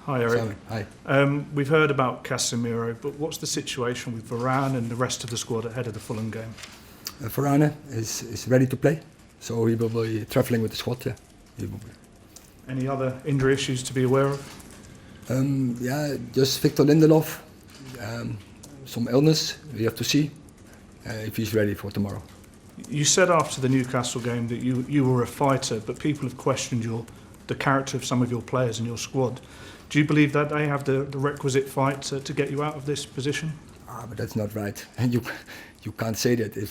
Hi, Erik. Simon, hi. We've heard about Casemiro, but what's the situation with Varane and the rest of the squad ahead of the Fulham game? Varane is ready to play, so he will be travelling with the squad. Yeah. Any other injury issues to be aware of? Just Victor Lindelof. Some illness. We have to see if he's ready for tomorrow. You said after the Newcastle game that you were a fighter, but people have questioned the character of some of your players in your squad. Do you believe that they have the requisite fight to get you out of this position? But that's not right. And you can't say that.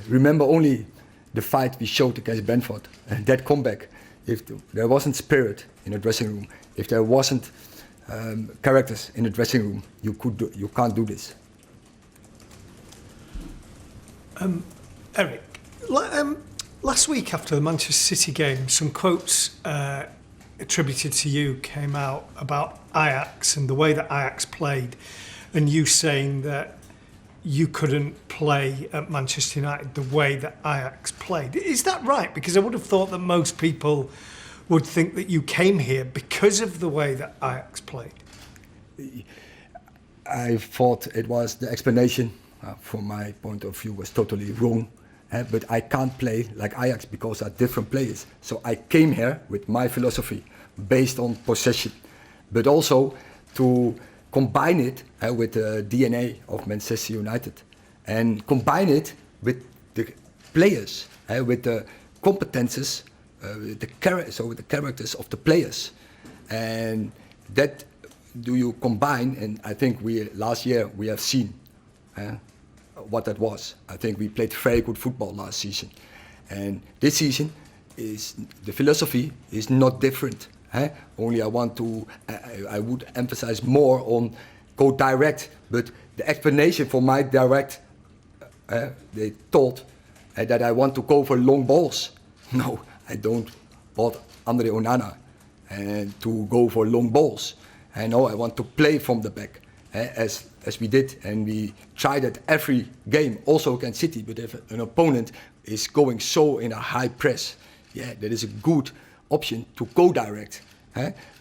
Remember only the fight we showed against Brentford, that comeback. If there wasn't spirit in the dressing room, if there wasn't characters in the dressing room, you can't do this. Erik, last week after the Manchester City game, some quotes attributed to you came out about Ajax and the way that Ajax played, and you saying that you couldn't play at Manchester United the way that Ajax played. Is that right? Because I would have thought that most people would think that you came here because of the way that Ajax played. I thought it was the explanation, from my point of view, was totally wrong. But I can't play like Ajax because they're different players. So I came here with my philosophy based on possession, but also to combine it with the DNA of Manchester United and combine it with the players, with the competences, with the characters of the players. And that do you combine, and I think last year we have seen what that was. I think we played very good football last season. And this season, the philosophy is not different. Only I would emphasize more on go direct, but the explanation for my direct, they thought that I want to go for long balls. No, I don't want Andre Onana and to go for long balls. I want to play from the back, as we did, and we tried it every game, also against City. But if an opponent is going so in a high press, that is a good option to go direct.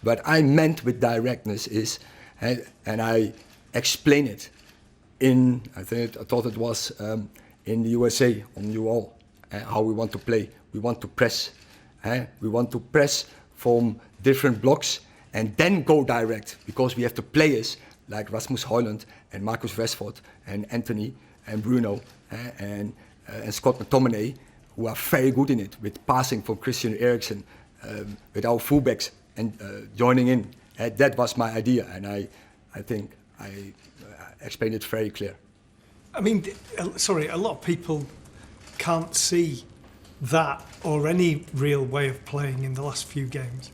But I meant with directness is, and I explain it I thought it was in the USA on you all, how we want to play. We want to press. We want to press from different blocks and then go direct, because we have the players like Rasmus Højlund and Marcus Rashford and Anthony and Bruno and Scott McTominay, who are very good in it, with passing from Christian Eriksen, with our fullbacks and joining in. That was my idea, and I think I explained it very clear. I mean, sorry, a lot of people can't see that or any real way of playing in the last few games.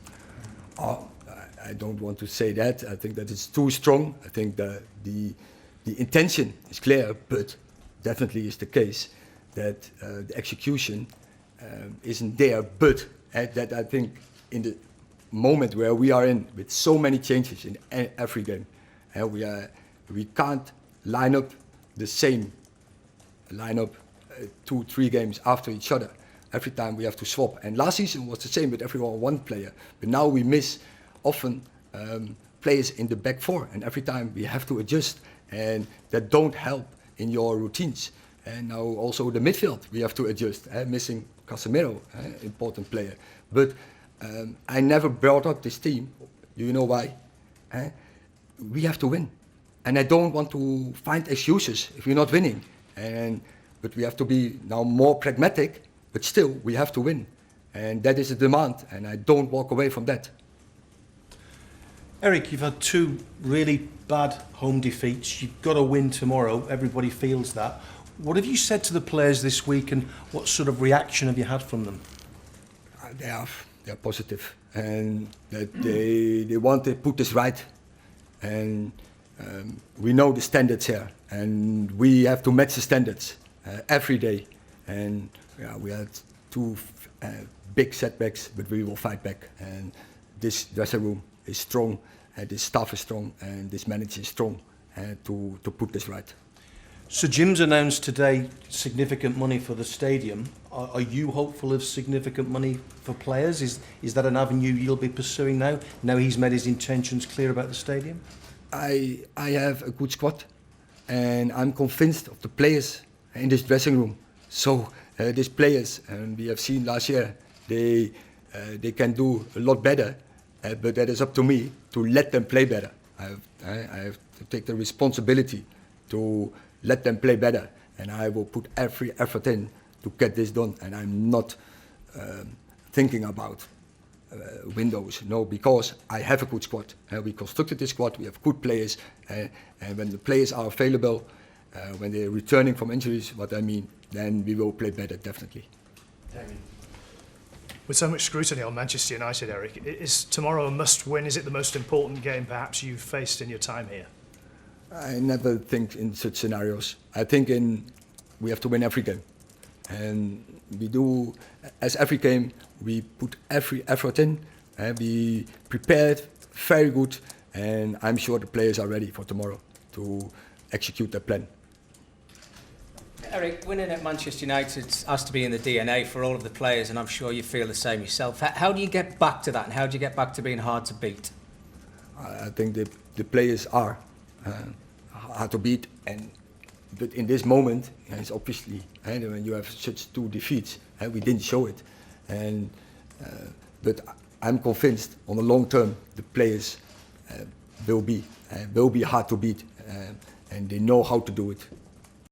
I don't want to say that. I think that it's too strong. I think the intention is clear, but definitely is the case that the execution isn't there. But that I think in the moment where we are in, with so many changes in every game, we can't line up the same lineup 2-3 games after each other. Every time we have to swap. And last season was the same with everyone one player. But now we miss often players in the back four, and every time we have to adjust, and that don't help in your routines. And now also the midfield we have to adjust, missing Casemiro, important player. But I never brought up this team. Do you know why? We have to win, and I don't want to find excuses if we're not winning. But we have to be now more pragmatic. But still, we have to win, and that is a demand, and I don't walk away from that. Erik, you've had 2 really bad home defeats. You've got to win tomorrow. Everybody feels that. What have you said to the players this week, and what sort of reaction have you had from them? They are positive, and that they want to put this right. And we know the standards here, and we have to match the standards every day. And we had 2 big setbacks, but we will fight back. And this dressing room is strong, this staff is strong, and this manager is strong to put this right. So Jim's announced today significant money for the stadium. Are you hopeful of significant money for players? Is that an avenue you'll be pursuing now? Now he's made his intentions clear about the stadium? I have a good squad, and I'm convinced of the players in this dressing room. So these players, and we have seen last year, they can do a lot better, but that is up to me to let them play better. I have to take the responsibility to let them play better, and I will put every effort in to get this done. And I'm not thinking about windows, no, because I have a good squad. We constructed this squad, we have good players, and when the players are available, when they're returning from injuries, then we will play better, definitely. With so much scrutiny on Manchester United, Erik, is tomorrow a must-win? Is it the most important game perhaps you've faced in your time here? I never think in such scenarios. I think we have to win every game. And we do, as every game, we put every effort in. We prepared very good, and I'm sure the players are ready for tomorrow to execute their plan. Erik, winning at Manchester United has to be in the DNA for all of the players, and I'm sure you feel the same yourself. How do you get back to that, and how do you get back to being hard to beat? I think the players are hard to beat, but in this moment, it's obviously when you have such two defeats, we didn't show it, but I'm convinced on the long term the players will be hard to beat, and they know how to do it.